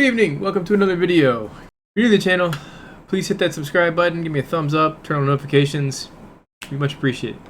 evening, welcome to another video. If you're new to the channel, please hit that subscribe button, give me a thumbs up, turn on notifications. Be much appreciated.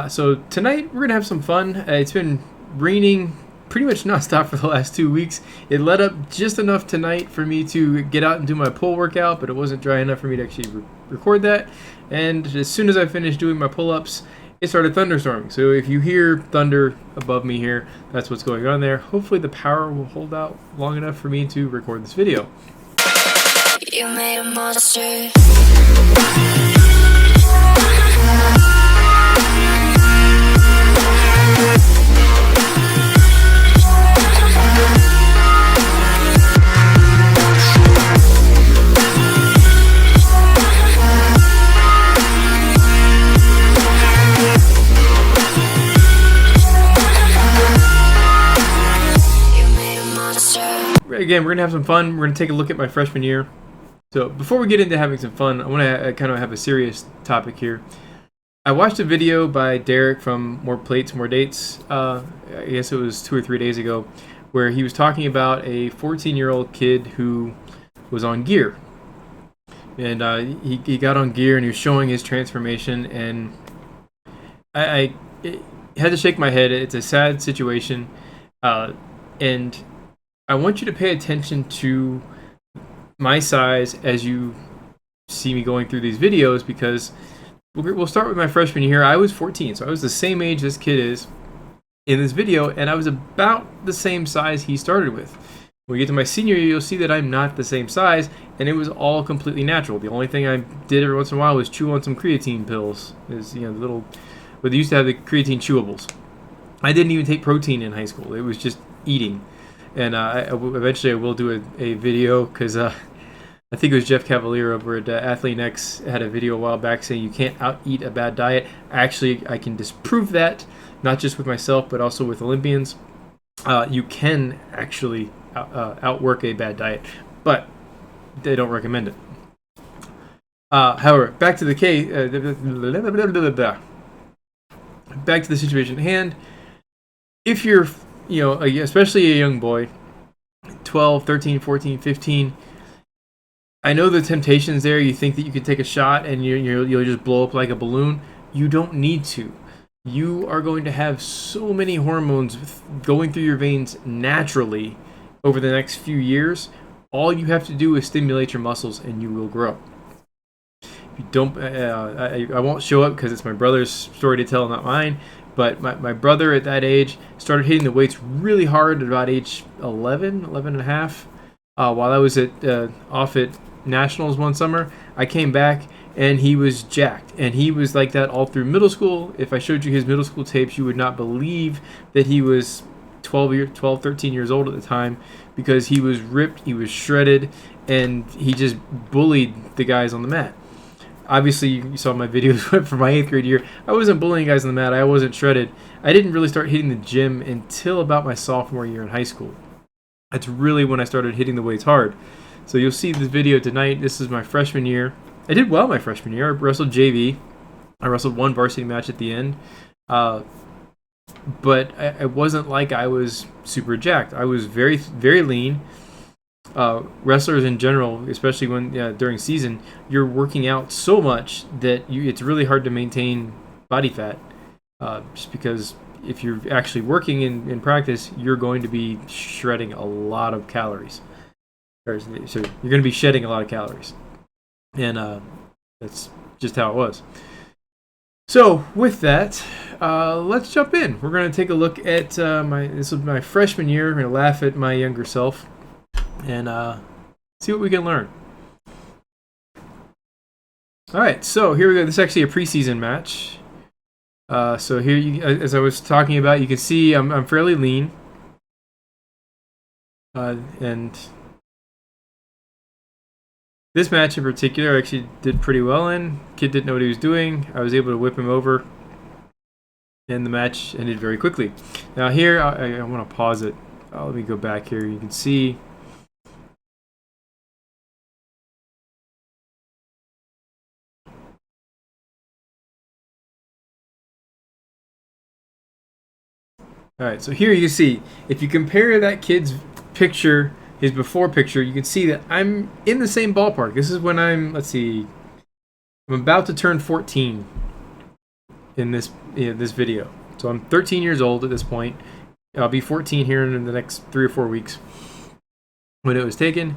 So tonight we're gonna have some fun. It's been raining pretty much nonstop for the last 2 weeks. It let up just enough tonight for me to get out and do my pull workout, but it wasn't dry enough for me to actually record that. And as soon as I finished doing my pull-ups, it started thunderstorming. So if you hear thunder above me here, that's what's going on there. Hopefully the power will hold out long enough for me to record this video. You made a monster. Again, we're gonna have some fun. We're gonna take a look at my freshman year. So before we get into having some fun, I want to kind of have a serious topic here. I watched a video by Derek from More Plates, More Dates. I guess it was 2 or 3 days ago, where he was talking about a 14-year-old kid who was on gear, and he got on gear and he was showing his transformation, and I had to shake my head. It's a sad situation, and I want you to pay attention to my size as you see me going through these videos, because we'll start with my freshman year. I was 14, so I was the same age this kid is in this video, and I was about the same size he started with. When we get to my senior year, you'll see that I'm not the same size, and it was all completely natural. The only thing I did every once in a while was chew on some creatine pills. Is the little, but they used to have the creatine chewables. I didn't even take protein in high school. It was just eating. And eventually I will do a video, because I think it was Jeff Cavalier over at Athlete X had a video a while back saying you can't out-eat a bad diet. Actually, I can disprove that, not just with myself, but also with Olympians. You can actually outwork a bad diet, but they don't recommend it. However, back to the back to the situation at hand. If you're especially a young boy, 12, 13, 14, 15, I know the temptation's there. You think that you can take a shot and you'll just blow up like a balloon. You don't need to. You are going to have so many hormones going through your veins naturally over the next few years. All you have to do is stimulate your muscles and you will grow. If you don't, I won't show up because it's my brother's story to tell, not mine. But my brother at that age started hitting the weights really hard at about age 11 and a half. While I was off at Nationals one summer, I came back and he was jacked. And he was like that all through middle school. If I showed you his middle school tapes, you would not believe that he was 12, 13 years old at the time, because he was ripped, he was shredded, and he just bullied the guys on the mat. Obviously, you saw my videos for my 8th grade year. I wasn't bullying guys on the mat. I wasn't shredded. I didn't really start hitting the gym until about my sophomore year in high school. That's really when I started hitting the weights hard. So you'll see this video tonight. This is my freshman year. I did well my freshman year. I wrestled JV. I wrestled one varsity match at the end. But I wasn't like I was super jacked. I was very, very lean. Wrestlers in general, especially when during season, you're working out so much that it's really hard to maintain body fat, just because if you're actually working in practice, you're going to be shredding a lot of calories. So you're going to be shedding a lot of calories, and that's just how it was. So with that, let's jump in. We're going to take a look at this was my freshman year. We're going to laugh at my younger self and see what we can learn. All right, so here we go. This is actually a preseason match. So here, as I was talking about, you can see I'm fairly lean, and this match in particular I actually did pretty well in. Kid didn't know what he was doing. I was able to whip him over, and the match ended very quickly. Now here, I want to pause it. Let me go back here. You can see. All right, so here you see, if you compare that kid's picture his before picture, you can see that I'm in the same ballpark. This is when I'm, let's see, I'm about to turn 14 in this video. So I'm 13 years old at this point. I'll be 14 here in the next 3 or 4 weeks when it was taken.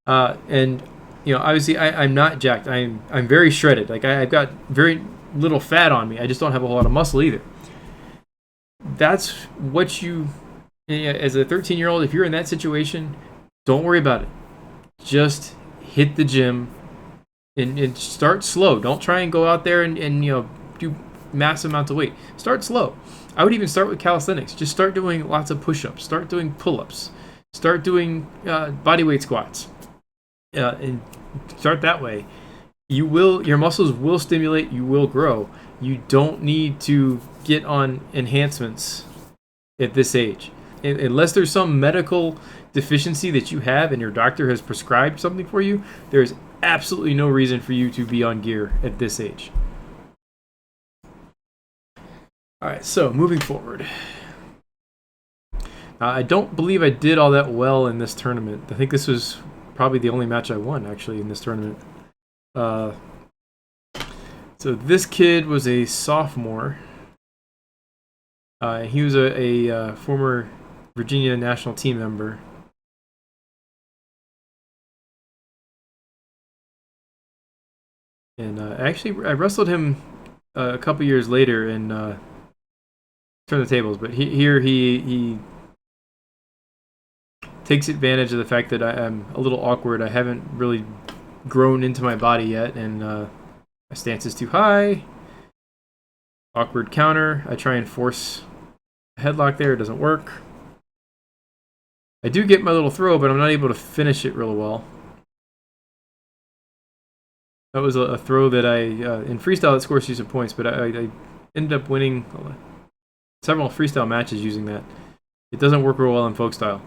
And obviously I'm not jacked. I'm very shredded. Like I've got very little fat on me. I just don't have a whole lot of muscle either. That's what you, as a 13-year-old, if you're in that situation, don't worry about it. Just hit the gym and start slow. Don't try and go out there and do massive amounts of weight. Start slow. I would even start with calisthenics. Just start doing lots of push-ups. Start doing pull-ups. Start doing bodyweight squats. And start that way. Your muscles will stimulate. You will grow. You don't need to get on enhancements at this age. Unless there's some medical deficiency that you have and your doctor has prescribed something for you, there's absolutely no reason for you to be on gear at this age. Alright, so moving forward. I don't believe I did all that well in this tournament. I think this was probably the only match I won, actually, in this tournament. So this kid was a sophomore. He was a former Virginia national team member. And actually, I wrestled him a couple years later and turned the tables. But he takes advantage of the fact that I'm a little awkward. I haven't really grown into my body yet, and my stance is too high. Awkward counter. I try and force a headlock there. It doesn't work. I do get my little throw, but I'm not able to finish it real well. That was a throw that in freestyle it scores you some points, but I ended up winning several freestyle matches using that. It doesn't work real well in folk style,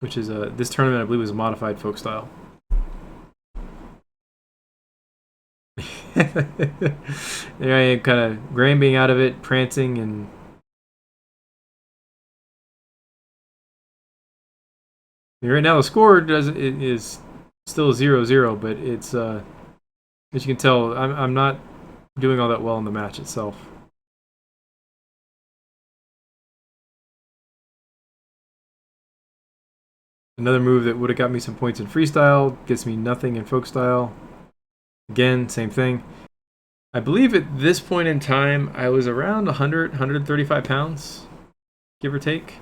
which is this tournament I believe was a modified folk style. There I am, kind of grabbing out of it, prancing, and right now the score is still 0-0, but it's as you can tell, I'm not doing all that well in the match itself. Another move that would have got me some points in freestyle gets me nothing in folk style. Again, same thing. I believe at this point in time, I was around 135 pounds, give or take.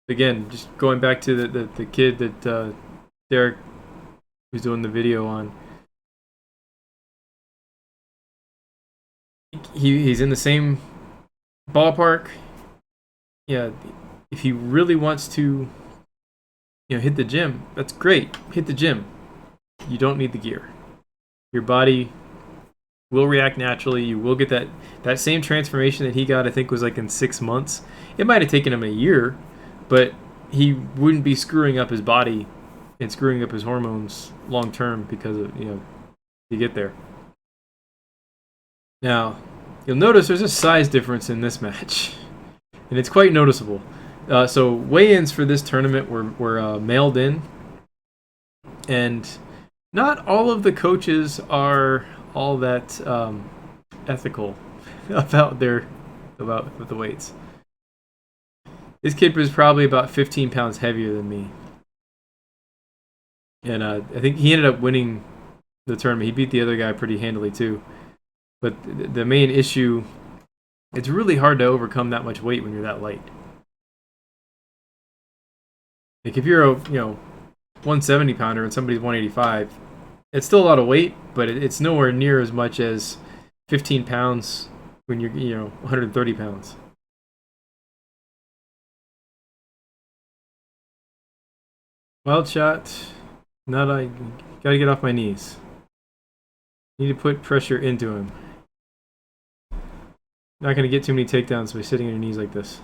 Again, just going back to the kid that Derek was doing the video on. He's in the same ballpark. Yeah, if he really wants to, hit the gym, that's great. Hit the gym. You don't need the gear. Your body will react naturally. You will get that same transformation that he got. I think was like in 6 months. It might have taken him a year, but he wouldn't be screwing up his body and screwing up his hormones long term because of to get there. Now, you'll notice there's a size difference in this match, and it's quite noticeable. So weigh-ins for this tournament were mailed in, and not all of the coaches are all that ethical about the weights. This kid was probably about 15 pounds heavier than me, and I think he ended up winning the tournament. He beat the other guy pretty handily too. But the main issue, it's really hard to overcome that much weight when you're that light. Like if you're a 170 pounder and somebody's 185, it's still a lot of weight, but it's nowhere near as much as 15 pounds when you're 130 pounds. Wild shot. Gotta get off my knees. Need to put pressure into him. Not gonna get too many takedowns by sitting on your knees like this.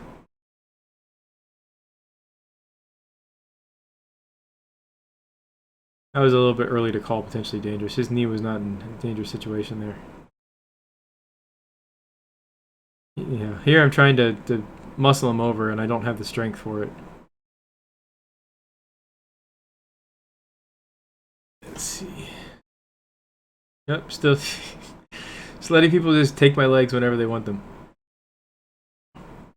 That was a little bit early to call potentially dangerous. His knee was not in a dangerous situation there. Yeah, here I'm trying to muscle him over, and I don't have the strength for it. Let's see. Yep, still just letting people just take my legs whenever they want them.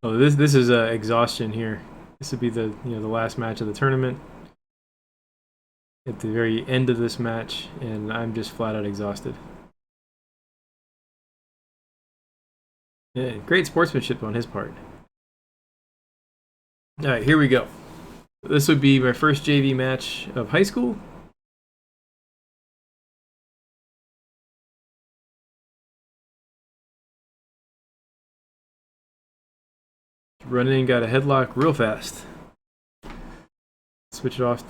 Oh, this is exhaustion here. This would be the the last match of the tournament. At the very end of this match, and I'm just flat out exhausted. Yeah, great sportsmanship on his part. All right, here we go. This would be my first JV match of high school. Running in, got a headlock real fast. Switch it off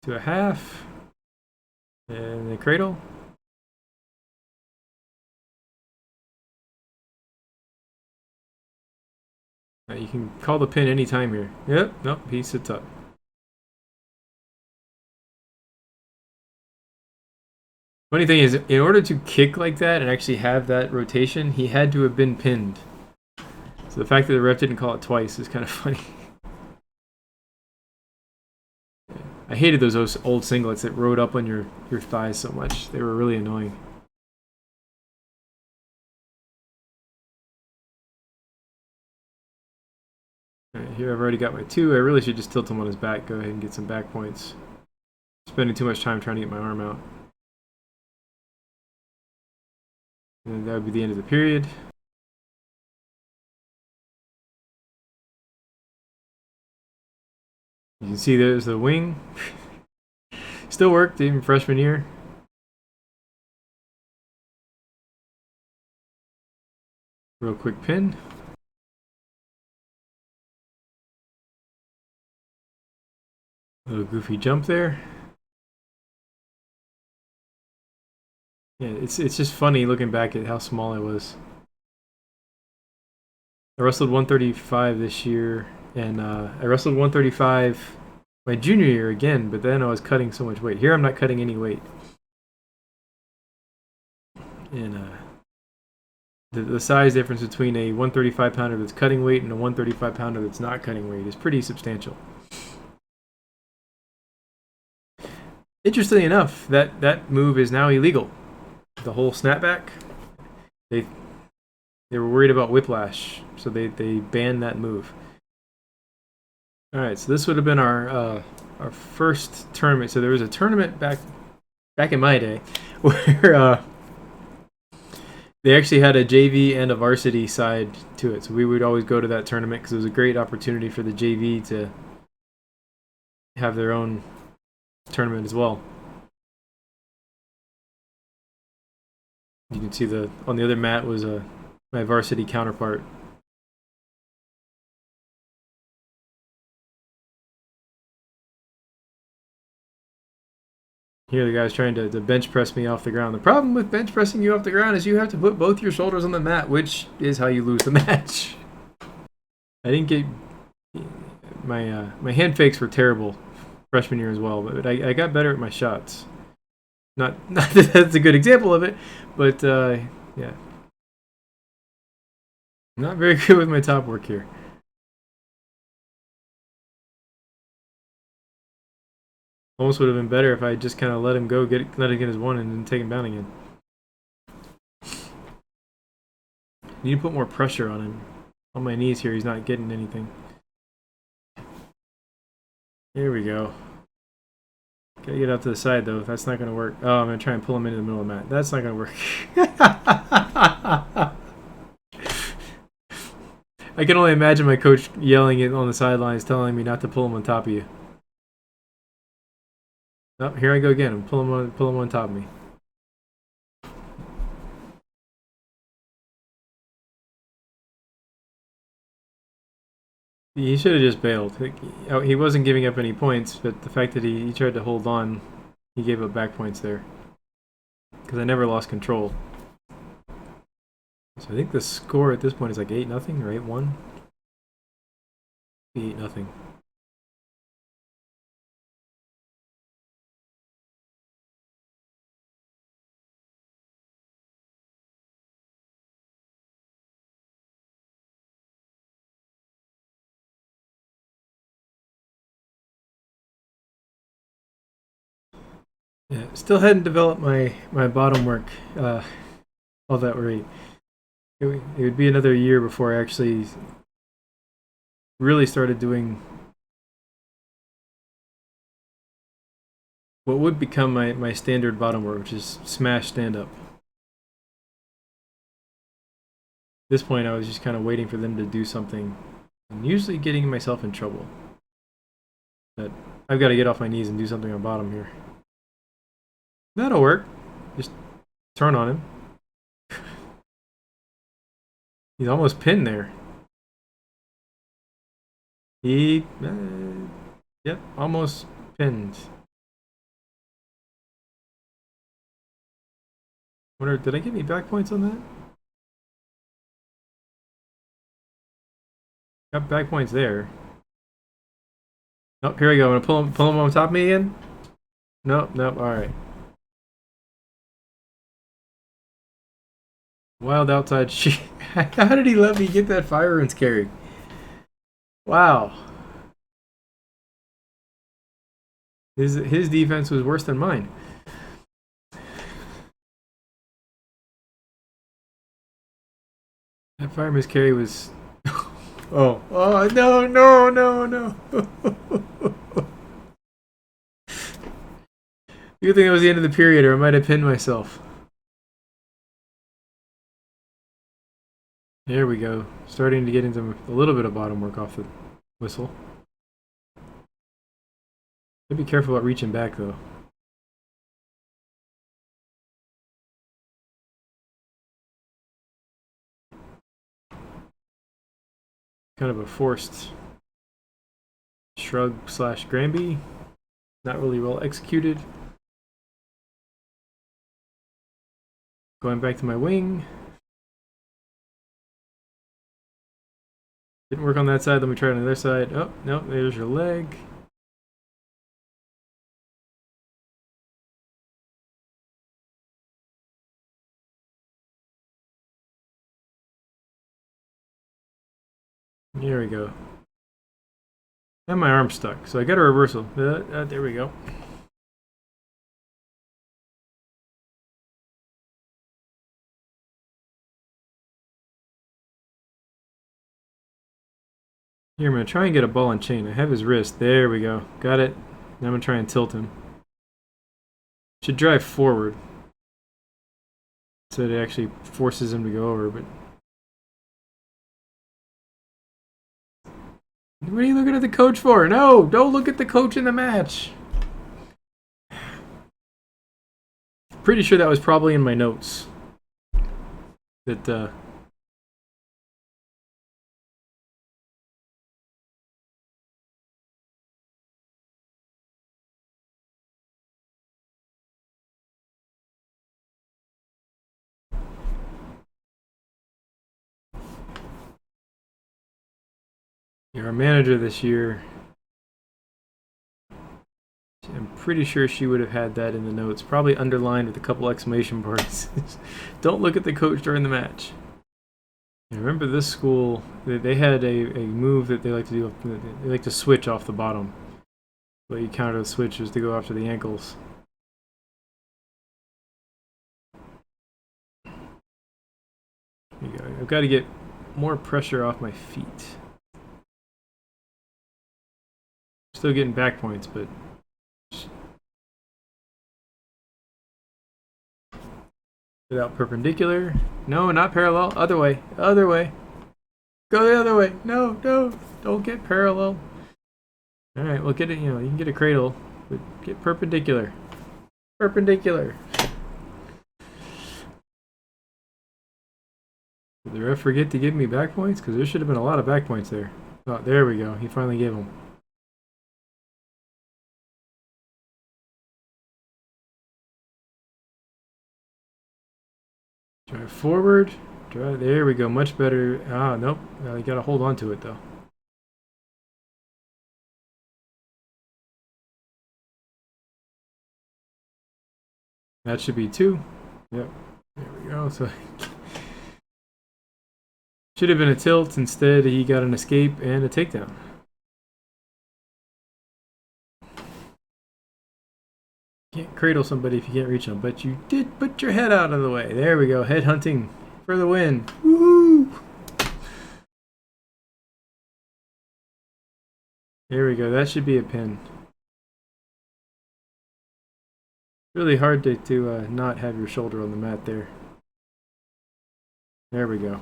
to a half. And the cradle. You can call the pin anytime here. Yep, nope, he sits up. Funny thing is, in order to kick like that and actually have that rotation, he had to have been pinned. So the fact that the ref didn't call it twice is kind of funny. I hated those old singlets that rode up on your thighs so much. They were really annoying. Alright, here I've already got my 2. I really should just tilt him on his back. Go ahead and get some back points. Spending too much time trying to get my arm out. And that would be the end of the period. You can see there's the wing. Still worked even freshman year. Real quick pin. Little goofy jump there. Yeah, it's just funny looking back at how small I was. I wrestled 135 this year, and I wrestled 135 my junior year again, but then I was cutting so much weight. Here I'm not cutting any weight. And the size difference between a 135 pounder that's cutting weight and a 135 pounder that's not cutting weight is pretty substantial. Interestingly enough, that move is now illegal. The whole snapback, they were worried about whiplash, so they banned that move. All right, so this would have been our first tournament. So there was a tournament back in my day where they actually had a JV and a varsity side to it. So we would always go to that tournament because it was a great opportunity for the JV to have their own tournament as well. You can see on the other mat was my varsity counterpart. Here the guy's trying to bench press me off the ground. The problem with bench pressing you off the ground is you have to put both your shoulders on the mat, which is how you lose the match. I didn't get my hand fakes were terrible freshman year as well, but I got better at my shots. Not that that's a good example of it, but yeah. Not very good with my top work here. Almost would have been better if I just kind of let him go, let him get his one, and then take him down again. Need to put more pressure on him. On my knees here, he's not getting anything. Here we go. Gotta get out to the side though. That's not gonna work. Oh, I'm gonna try and pull him into the middle of the mat. That's not gonna work. I can only imagine my coach yelling it on the sidelines, telling me not to pull him on top of you. Oh, here I go again. I'm pull him on top of me. He should have just bailed. He wasn't giving up any points, but the fact that he tried to hold on, he gave up back points there. Because I never lost control. So I think the score at this point is like 8-0 or 8-1. 8-0. Yeah, still hadn't developed my bottom work all that right. It would be another year before I actually really started doing what would become my standard bottom work, which is smash stand up. At this point, I was just kind of waiting for them to do something, and usually getting myself in trouble. But I've got to get off my knees and do something on bottom here. That'll work. Just turn on him. He's almost pinned there. Yep, almost pinned. Wonder, did I get any back points on that? Got back points there. Oh, here we go. I'm gonna pull him on top of me again. Nope. All right. Wild outside sheet. How did he let me get that fire rinse carry? Wow. His defense was worse than mine. That fire miscarry was. Oh no. Good thing it was the end of the period, or I might have pinned myself. There we go. Starting to get into a little bit of bottom work off the whistle. Be careful about reaching back, though. Kind of a forced shrug slash Granby. Not really well executed. Going back to my wing. Didn't work on that side. Let me try it on the other side. Oh, no, there's your leg. There we go. And my arm's stuck, so I got a reversal. There we go. Here, I'm going to try and get a ball and chain. I have his wrist. There we go. Got it. Now I'm going to try and tilt him. Should drive forward. So it actually forces him to go over, but... What are you looking at the coach for? No! Don't look at the coach in the match! Pretty sure that was probably in my notes. That, our manager this year, I'm pretty sure she would have had that in the notes, probably underlined with a couple exclamation marks. Don't look at the coach during the match. I remember this school, they had a move that they like to do. They like to switch off the bottom. The way you counter the switch is to go after the ankles. There you go. I've got to get more pressure off my feet. Still getting back points, but without perpendicular. No, not parallel. Other way. Other way. Go the other way. No, don't get parallel. All right, well, get it. You can get a cradle, but get perpendicular. Perpendicular. Did the ref forget to give me back points? Because there should have been a lot of back points there. Oh, there we go. He finally gave them. Drive forward. Drive. There we go. Much better. Ah, nope. You gotta hold on to it though. That should be 2. Yep. There we go. So should have been a tilt. Instead, he got an escape and a takedown. Can't cradle somebody if you can't reach them, but you did put your head out of the way. There we go. Head hunting for the win. Woo! There we go. That should be a pin. Really hard to not have your shoulder on the mat there. There we go.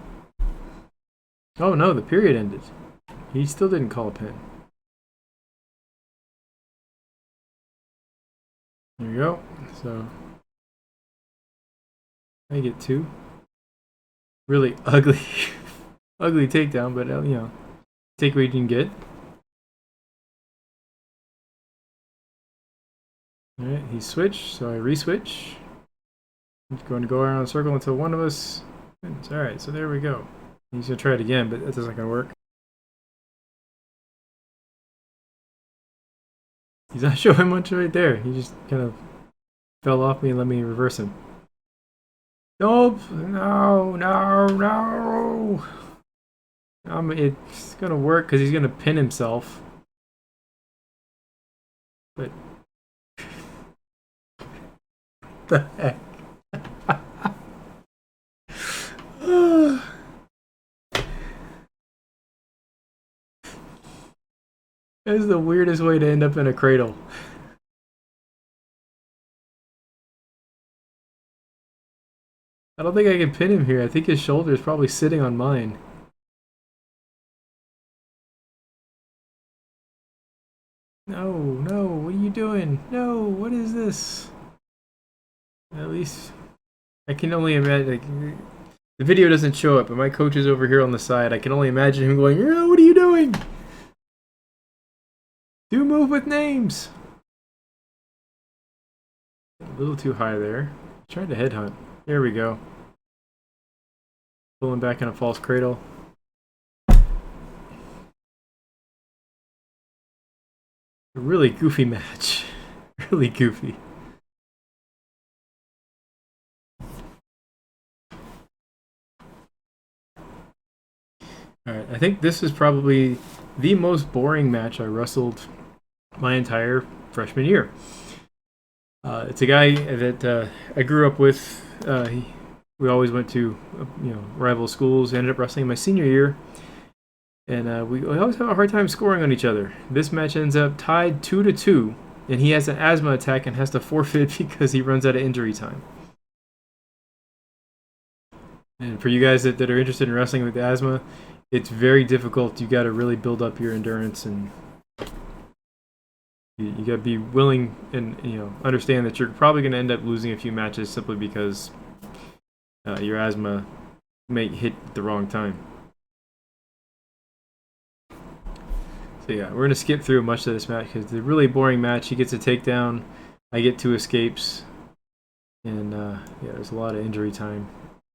Oh no, the period ended. He still didn't call a pin. There you go. So I get two. Really ugly, ugly takedown, but you know, take what you can get. All right, he switched, so I re-switch. I'm going to go around a circle until one of us wins. All right, so there we go. He's gonna try it again, but that isn't gonna work. He's not showing much right there. He just kind of fell off me and let me reverse him. Nope! No! No! No! It's gonna work because he's gonna pin himself. But the heck? That is the weirdest way to end up in a cradle. I don't think I can pin him here. I think his shoulder is probably sitting on mine. No, no, what are you doing? No, what is this? At least I can only imagine. Like, the video doesn't show it, but my coach is over here on the side. I can only imagine him going, "Oh, what are you doing? Do move with names." A little too high there. Trying to headhunt. There we go. Pulling back in a false cradle. A really goofy match. Really goofy. Alright, I think this is probably the most boring match I wrestled my entire freshman year. It's a guy that I grew up with. We always went to rival schools. Ended up wrestling my senior year, and we always have a hard time scoring on each other. This match ends up tied 2-2, and he has an asthma attack and has to forfeit because he runs out of injury time. And for you guys that are interested in wrestling with asthma, it's very difficult. You got to really build up your endurance, and you got to be willing and understand that you're probably going to end up losing a few matches simply because your asthma may hit at the wrong time. So yeah, we're going to skip through much of this match because it's a really boring match. He gets a takedown, I get 2 escapes, and yeah, there's a lot of injury time.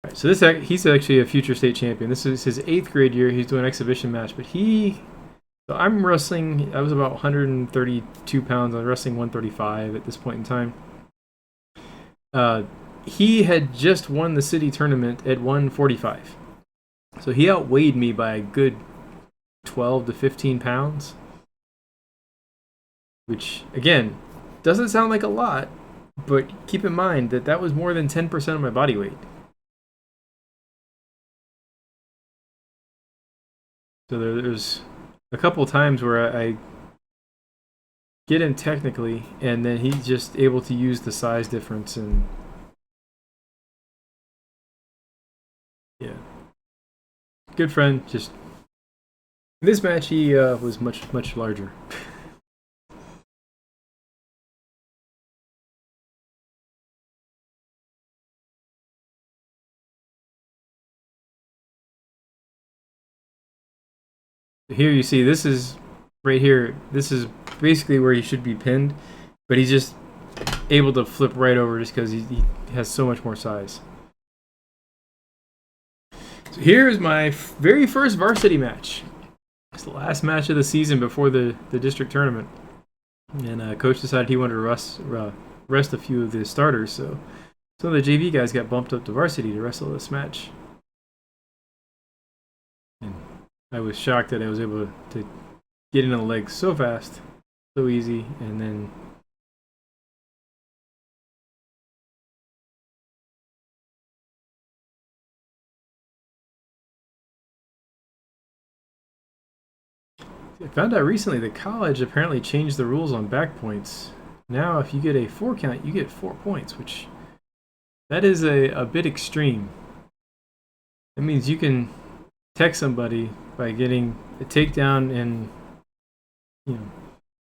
All right, so he's actually a future state champion. This is his 8th grade year. He's doing an exhibition match, but so I'm wrestling. I was about 132 pounds. I'm wrestling 135 at this point in time. He had just won the city tournament at 145. So he outweighed me by a good 12 to 15 pounds. Which, again, doesn't sound like a lot, but keep in mind that that was more than 10% of my body weight. So there's a couple times where I get him technically, and then he's just able to use the size difference, and yeah, good friend. Just in this match, he was much larger. Here you see this is right here. This is basically where he should be pinned, but he's just able to flip right over just because he has so much more size. So here is my very first varsity match. It's the last match of the season before the district tournament, and coach decided he wanted to rest a few of the starters. So some of the JV guys got bumped up to varsity to wrestle this match. And I was shocked that I was able to get in on the legs so fast, so easy, and then I found out recently that college apparently changed the rules on back points. Now, if you get a 4 count, you get 4 points, which that is a bit extreme. That means you can tech somebody by getting a takedown and, you know,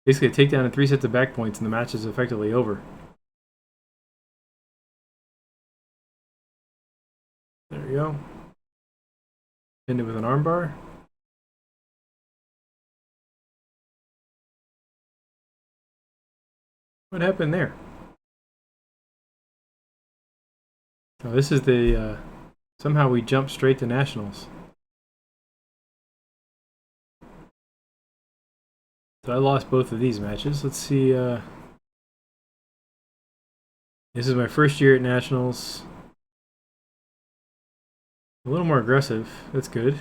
basically a takedown and 3 sets of back points, and the match is effectively over. There we go. End it with an armbar. What happened there? Oh, this is the somehow we jumped straight to nationals. So I lost both of these matches. Let's see. This is my first year at nationals. A little more aggressive. That's good.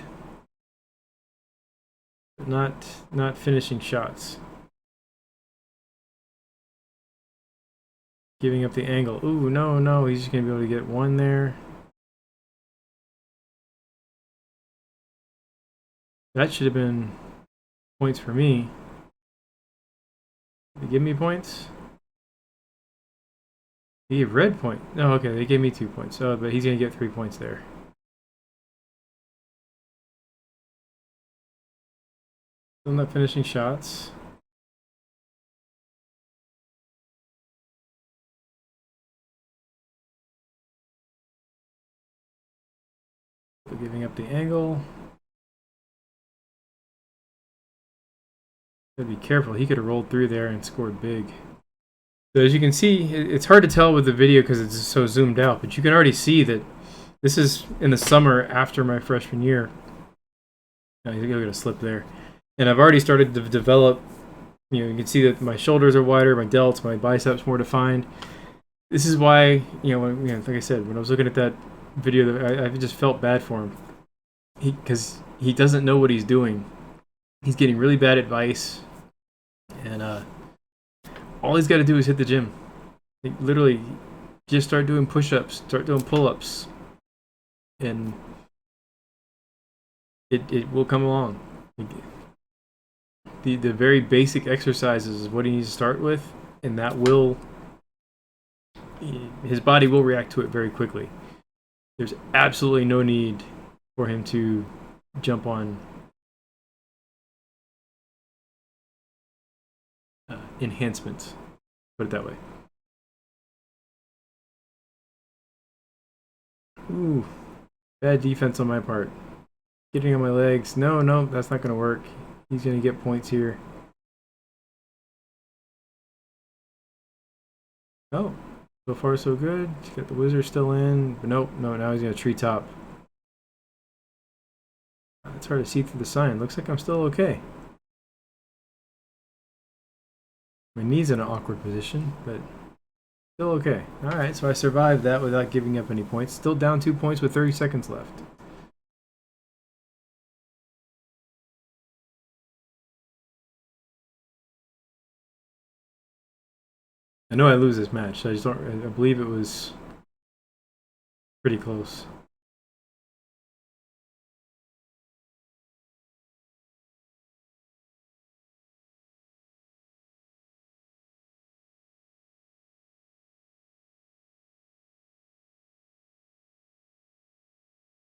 But not finishing shots. Giving up the angle. Ooh, no. He's just gonna be able to get one there. That should have been points for me. Did they give me points? He gave red point. No, okay, they gave me 2 points. Oh, but he's gonna get 3 points there. Still not finishing shots. Still giving up the angle. Gotta be careful. He could have rolled through there and scored big. So as you can see, it's hard to tell with the video because it's so zoomed out, but you can already see that this is in the summer after my freshman year. Oh, he's gonna get a slip there. And I've already started to develop, you can see that my shoulders are wider, my delts, my biceps more defined. This is why, like I said, when I was looking at that video, I just felt bad for him. Because he doesn't know what he's doing. He's getting really bad advice. And all he's got to do is hit the gym. Literally, just start doing push-ups, start doing pull-ups. And it will come along. The very basic exercises is what he needs to start with, and that will, his body will react to it very quickly. There's absolutely no need for him to jump on enhancements, put it that way. Ooh, bad defense on my part. Getting on my legs. No, that's not going to work. He's going to get points here. Oh, so far so good. He's got the wizard still in, but nope, no, now he's got a treetop. It's hard to see through the sign. Looks like I'm still okay. My knee's in an awkward position, but still okay. Alright, so I survived that without giving up any points. Still down 2 points with 30 seconds left. I know I lose this match. I believe it was pretty close.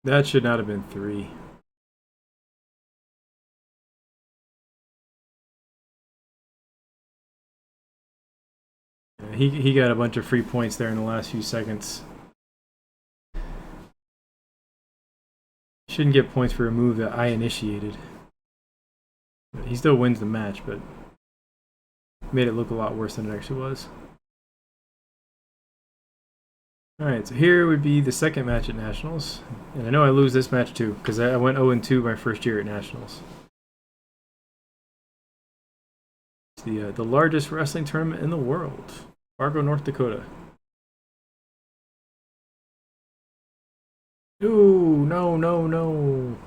That should not have been 3. Yeah, he got a bunch of free points there in the last few seconds. Shouldn't get points for a move that I initiated. He still wins the match, but made it look a lot worse than it actually was. Alright, so here would be the second match at Nationals. And I know I lose this match too, because I went 0-2 my first year at Nationals. It's the largest wrestling tournament in the world. Fargo, North Dakota. Ooh, no.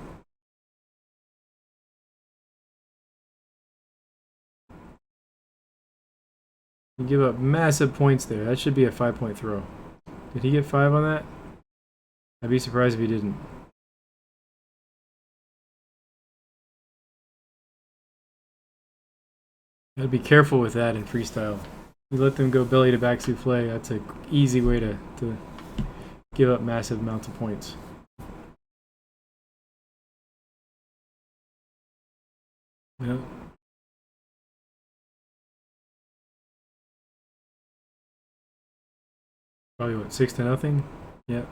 You give up massive points there. That should be a 5-point throw. Did he get 5 on that? I'd be surprised if he didn't. Gotta be careful with that in freestyle. You let them go belly to back souffle, that's an easy way to give up massive amounts of points. Yeah. Probably what, 6-0? Yeah.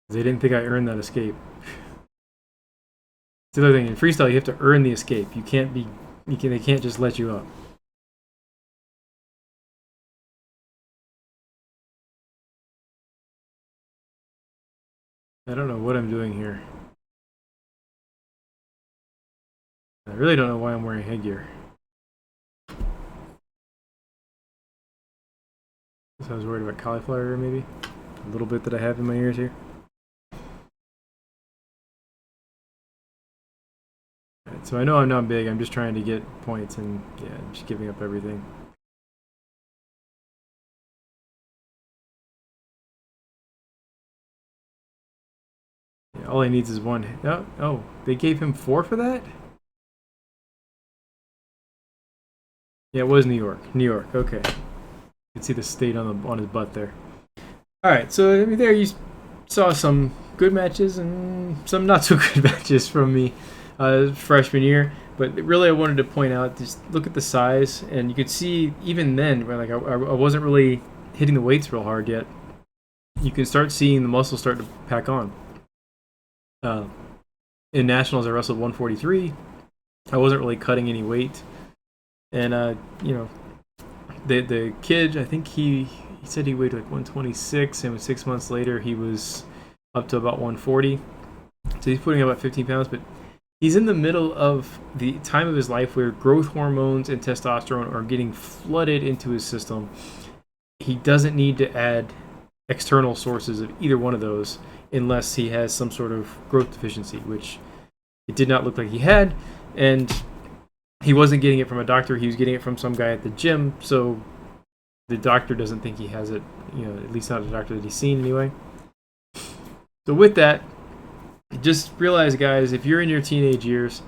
They didn't think I earned that escape. It's the other thing, in freestyle you have to earn the escape. You can't be they can't just let you up. I don't know what I'm doing here. I really don't know why I'm wearing headgear. I was worried about cauliflower maybe. A little bit that I have in my ears here. Right, so I know I'm not big, I'm just trying to get points and yeah, I'm just giving up everything. Yeah, all he needs is one. Oh, they gave him 4 for that? Yeah, it was New York. New York, okay. You can see the state on his butt there. Alright, so I mean, there you saw some good matches and some not so good matches from me freshman year. But really, I wanted to point out, just look at the size, and you could see even then, where like I wasn't really hitting the weights real hard yet. You can start seeing the muscles start to pack on. In nationals, I wrestled 143. I wasn't really cutting any weight, and the kid, I think he said he weighed like 126, and 6 months later he was up to about 140. So he's putting about 15 pounds, but he's in the middle of the time of his life where growth hormones and testosterone are getting flooded into his system. He doesn't need to add external sources of either one of those unless he has some sort of growth deficiency, which it did not look like he had. And he wasn't getting it from a doctor, he was getting it from some guy at the gym, so the doctor doesn't think he has it, at least not a doctor that he's seen anyway. So with that, just realize, guys, if you're in your teenage years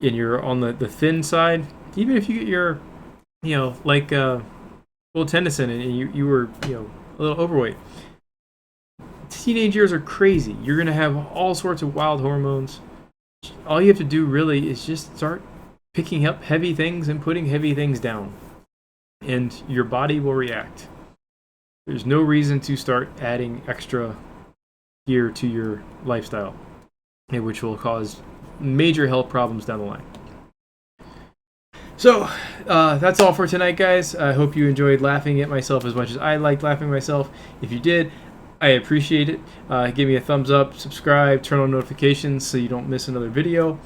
and you're on the thin side, even if you get your, like Will Tennyson and you were, a little overweight, teenage years are crazy. You're going to have all sorts of wild hormones. All you have to do really is just start picking up heavy things and putting heavy things down, and your body will react. There's no reason to start adding extra gear to your lifestyle, which will cause major health problems down the line. So that's all for tonight, guys. I hope you enjoyed laughing at myself as much as I liked laughing at myself. If you did, I appreciate it. Give me a thumbs up, subscribe, turn on notifications so you don't miss another video.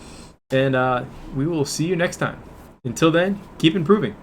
And we will see you next time. Until then, keep improving.